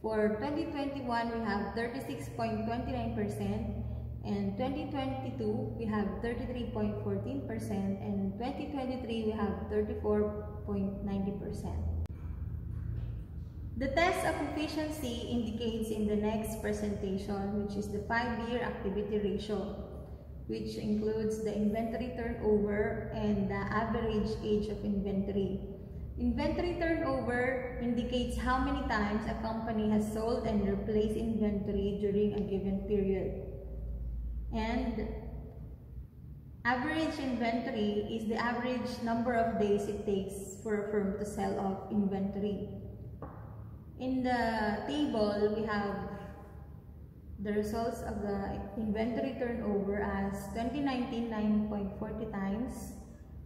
For 2021, we have 36.29%. And 2022, we have 33.14%. And 2023, we have 34.90%. The test of efficiency indicates in the next presentation, which is the 5-year activity ratio, which includes the inventory turnover and the average age of inventory. Inventory turnover indicates how many times a company has sold and replaced inventory during a given period. And average inventory is the average number of days it takes for a firm to sell off inventory. In the table, we have the results of the inventory turnover as 2019, 9.40 times.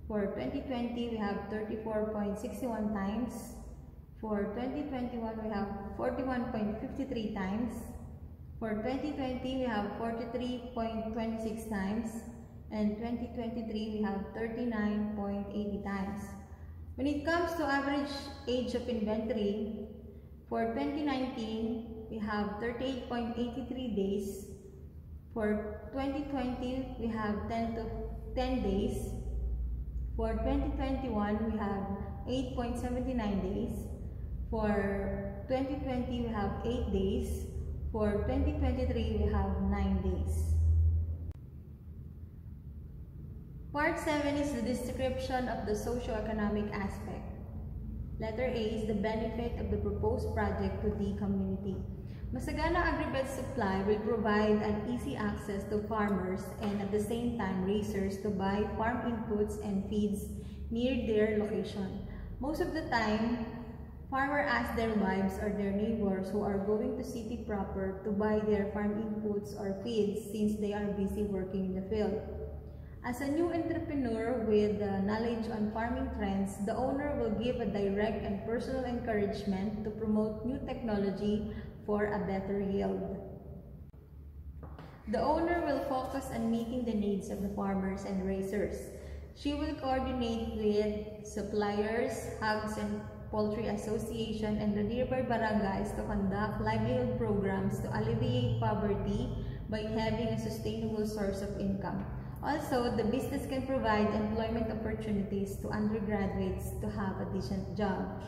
For 2020, we have 34.61 times. For 2021, we have 41.53 times. For 2020, we have 43.26 times. And 2023, we have 39.80 times. When it comes to average age of inventory, for 2019, we have 38.83 days. For 2020, we have 10 days. For 2021, we have 8.79 days. For 2020, we have 8 days. For 2023, we have 9 days. Part 7 is the description of the socio-economic aspect. Letter A is the benefit of the proposed project to the community. Masagana AGRIVET Supply will provide an easy access to farmers and at the same time raisers to buy farm inputs and feeds near their location. Most of the time, Farmer asks their wives or their neighbors who are going to city proper to buy their farm inputs or feeds since they are busy working in the field. As a new entrepreneur with knowledge on farming trends, the owner will give a direct and personal encouragement to promote new technology for a better yield. The owner will focus on meeting the needs of the farmers and raisers. She will coordinate with suppliers, hogs and poultry association and the nearby barangays to conduct livelihood programs to alleviate poverty by having a sustainable source of income. Also, the business can provide employment opportunities to undergraduates to have a decent job.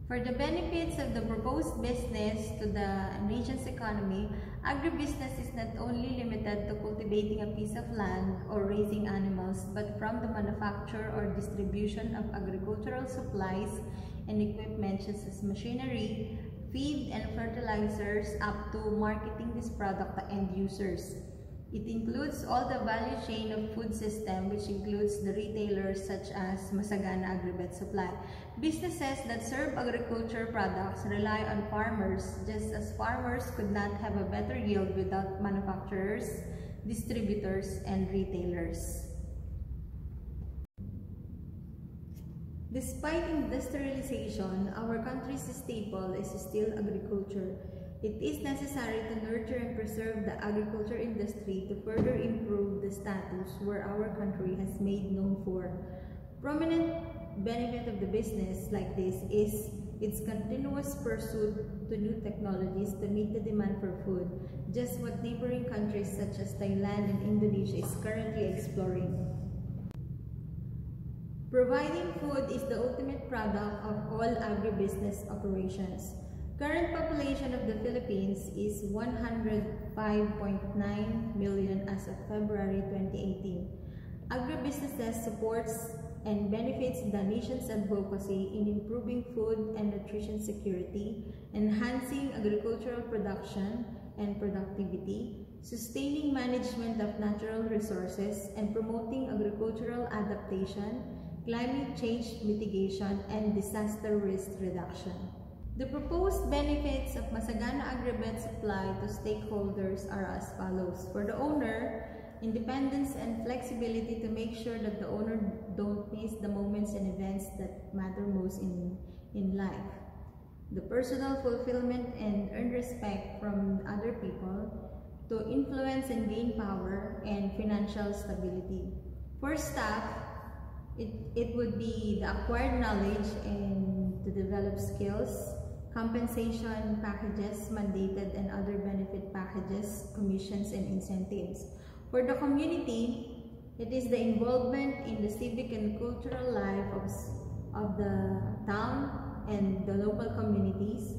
For the benefits of the proposed business to the nation's economy, agribusiness is not only limited to cultivating a piece of land or raising animals, but from the manufacture or distribution of agricultural supplies and equipment such as machinery, feed and fertilizers up to marketing this product to end users. It includes all the value chain of food system, which includes the retailers such as MASAGANA AGRIVET Supply. Businesses that serve agriculture products rely on farmers, just as farmers could not have a better yield without manufacturers, distributors, and retailers. Despite industrialization, our country's staple is still agriculture. It is necessary to nurture and preserve the agriculture industry to further improve the status where our country has made known for. Prominent benefit of the business like this is its continuous pursuit to new technologies to meet the demand for food, just what neighboring countries such as Thailand and Indonesia is currently exploring. Providing food is the ultimate product of all agribusiness operations. Current population of the Philippines is 105.9 million as of February 2018. Agribusinesses supports and benefits the nation's advocacy in improving food and nutrition security, enhancing agricultural production and productivity, sustaining management of natural resources, and promoting agricultural adaptation, climate change mitigation, and disaster risk reduction. The proposed benefits of MASAGANA AGRIVET Supply to stakeholders are as follows. For the owner, independence and flexibility to make sure that the owner don't miss the moments and events that matter most in life. The personal fulfillment and earned respect from other people, to influence and gain power, and financial stability. For staff, it would be the acquired knowledge and to develop skills, compensation packages, mandated and other benefit packages, commissions, and incentives. For the community, it is the involvement in the civic and cultural life of the town and the local communities,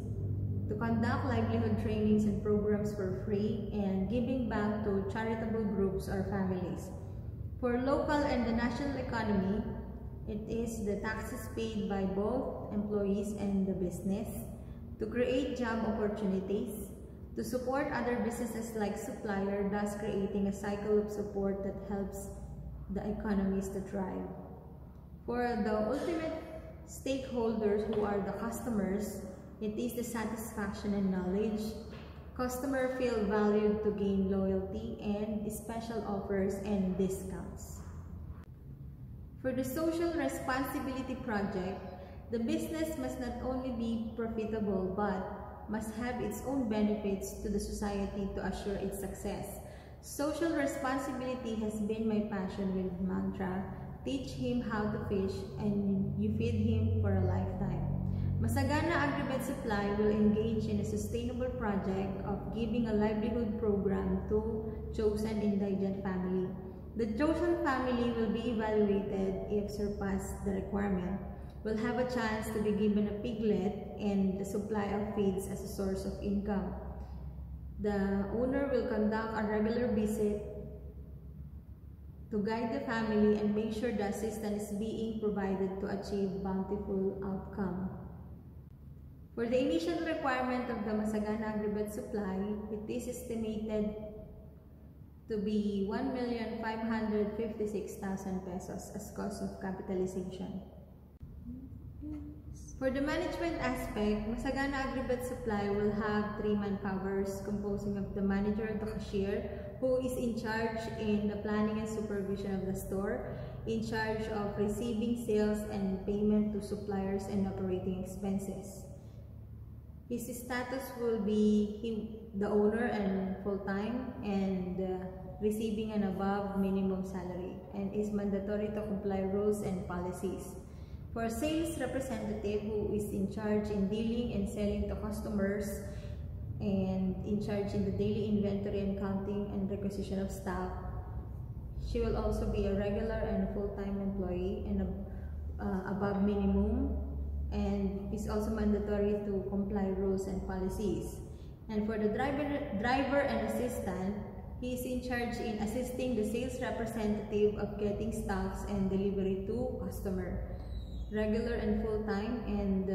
to conduct livelihood trainings and programs for free, and giving back to charitable groups or families. For local and the national economy, it is the taxes paid by both employees and the business, to create job opportunities, to support other businesses like supplier, thus creating a cycle of support that helps the economies to thrive. For the ultimate stakeholders who are the customers, it is the satisfaction and knowledge. Customer feel valued to gain loyalty and special offers and discounts. For the social responsibility project, the business must not only be profitable but must have its own benefits to the society to assure its success. Social responsibility has been my passion with mantra, teach him how to fish and you feed him for a lifetime. MASAGANA AGRIVET Supply will engage in a sustainable project of giving a livelihood program to chosen indigent family. The chosen family will be evaluated if surpass the requirement, will have a chance to be given a piglet and the supply of feeds as a source of income. The owner will conduct a regular visit to guide the family and make sure the assistance is being provided to achieve bountiful outcome. For the initial requirement of the MASAGANA AGRIVET Supply, it is estimated to be 1,556,000 pesos as cost of capitalization. For the management aspect, Masagana AGRIVET Supply will have 3 manpowers composing of the manager and the cashier, who is in charge in the planning and supervision of the store, in charge of receiving sales and payment to suppliers and operating expenses. His status will be the owner and full-time and receiving an above minimum salary, and is mandatory to comply rules and policies. For sales representative, who is in charge in dealing and selling to customers and in charge in the daily inventory and counting and requisition of stock, she will also be a regular and full-time employee and above minimum, and is also mandatory to comply rules and policies. And for the driver and assistant, he is in charge in assisting the sales representative of getting stocks and delivery to customer, regular and full-time, and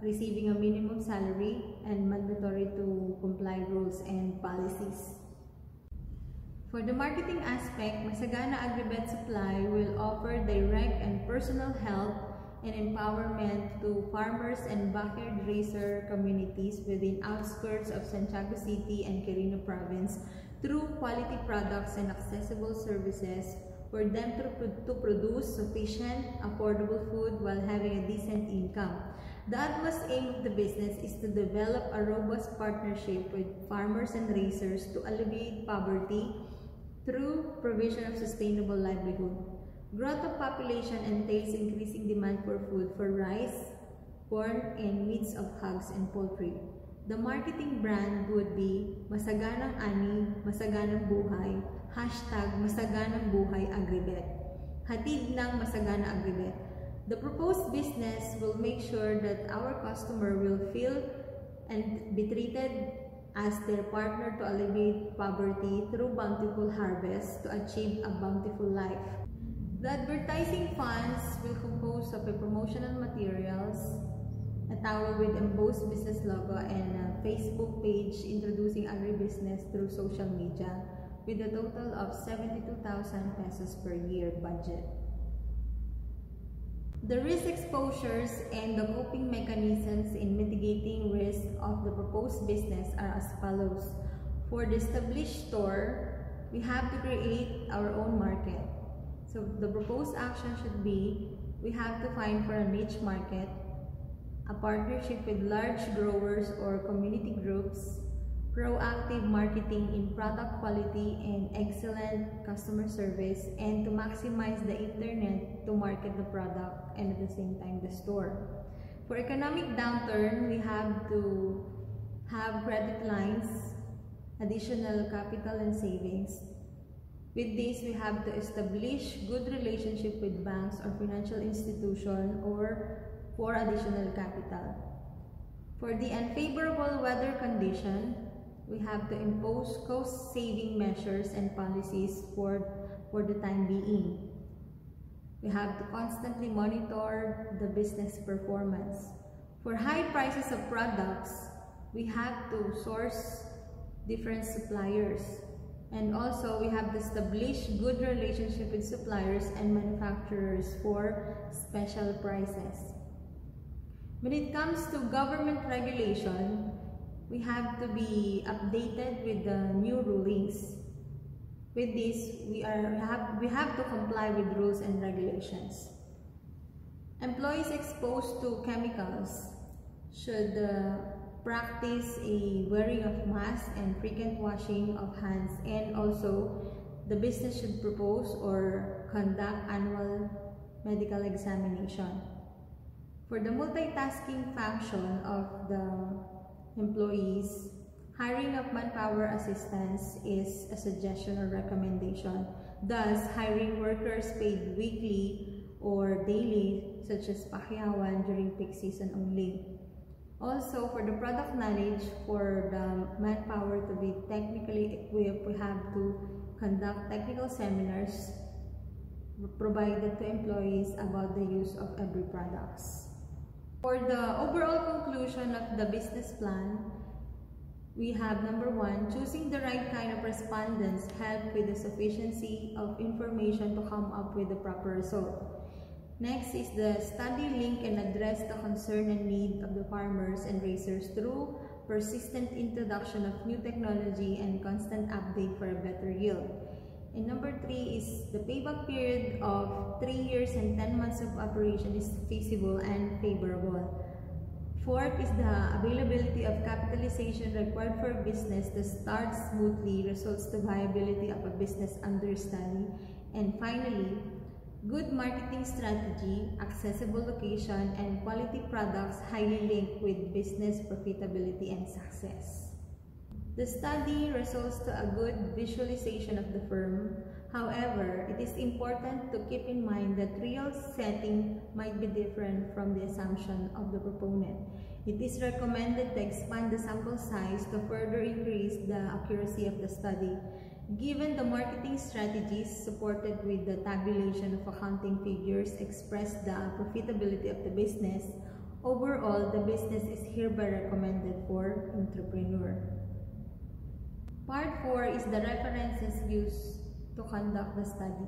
receiving a minimum salary and mandatory to comply rules and policies. For the marketing aspect, Masagana AGRIVET Supply will offer direct and personal help and empowerment to farmers and backyard racer communities within outskirts of Santiago City and Quirino Province through quality products and accessible services for them to produce sufficient, affordable food while having a decent income. The utmost aim of the business is to develop a robust partnership with farmers and racers to alleviate poverty through provision of sustainable livelihood. Growth of population entails increasing demand for food for rice, corn, and meats of hogs and poultry. The marketing brand would be Masaganang Ani, Masaganang Buhay, #Masaganang Buhay AGRIVET. Hatid ng Masagana AGRIVET. The proposed business will make sure that our customer will feel and be treated as their partner to alleviate poverty through bountiful harvest to achieve a bountiful life. The advertising funds will compose of a promotional materials, a tower with embossed business logo, and a Facebook page introducing agribusiness through social media, with a total of 72,000 pesos per year budget. The risk exposures and the coping mechanisms in mitigating risk of the proposed business are as follows. For the established store, we have to create our own market. So the proposed action should be, we have to find for a niche market, a partnership with large growers or community groups, proactive marketing in product quality and excellent customer service, and to maximize the internet to market the product and at the same time the store. For economic downturn, we have to have credit lines, additional capital and savings. With this, we have to establish good relationship with banks or financial institution or for additional capital. For the unfavorable weather condition, we have to impose cost-saving measures and policies for the time being. We have to constantly monitor the business performance. For high prices of products, we have to source different suppliers. And also, we have to establish good relationship with suppliers and manufacturers for special prices. When it comes to government regulation, we have to be updated with the new rulings. With this, we have to comply with rules and regulations. Employees exposed to chemicals should practice a wearing of masks and frequent washing of hands, and also the business should propose or conduct annual medical examination. For the multitasking function of the employees, hiring of manpower assistance is a suggestion or recommendation. Thus, hiring workers paid weekly or daily, such as pakyawan, during peak season only. Also, for the product knowledge, for the manpower to be technically equipped, we have to conduct technical seminars provided to employees about the use of every products. For the overall conclusion of the business plan, we have number 1, choosing the right kind of respondents help with the sufficiency of information to come up with the proper result. Next is the study link and address the concern and need of the farmers and raisers through persistent introduction of new technology and constant update for a better yield. And number 3 is the payback period of 3 years and 10 months of operation is feasible and favorable. Fourth is the availability of capitalization required for a business to start smoothly results to viability of a business under study. And finally, good marketing strategy, accessible location, and quality products highly linked with business profitability and success. The study results to a good visualization of the firm. However, it is important to keep in mind that real setting might be different from the assumption of the proponent. It is recommended to expand the sample size to further increase the accuracy of the study. Given the marketing strategies supported with the tabulation of accounting figures express the profitability of the business, overall, the business is hereby recommended for entrepreneur. Part 4 is the references used to conduct the study.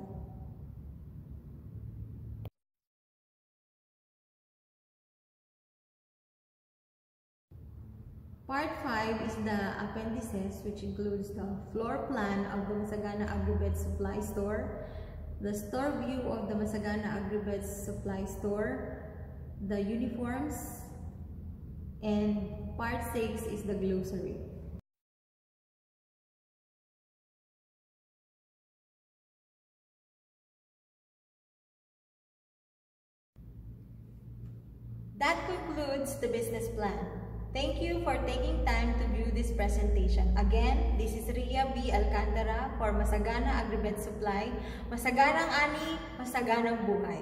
Part 5 is the appendices, which includes the floor plan of the MASAGANA AGRIVET supply store, the store view of the MASAGANA AGRIVET supply store, the uniforms, and part 6 is the glossary. That concludes the business plan. Thank you for taking time to view this presentation. Again, this is Ria B. Alcantara for MASAGANA AGRIVET Supply. Masaganang ani, masaganang buhay.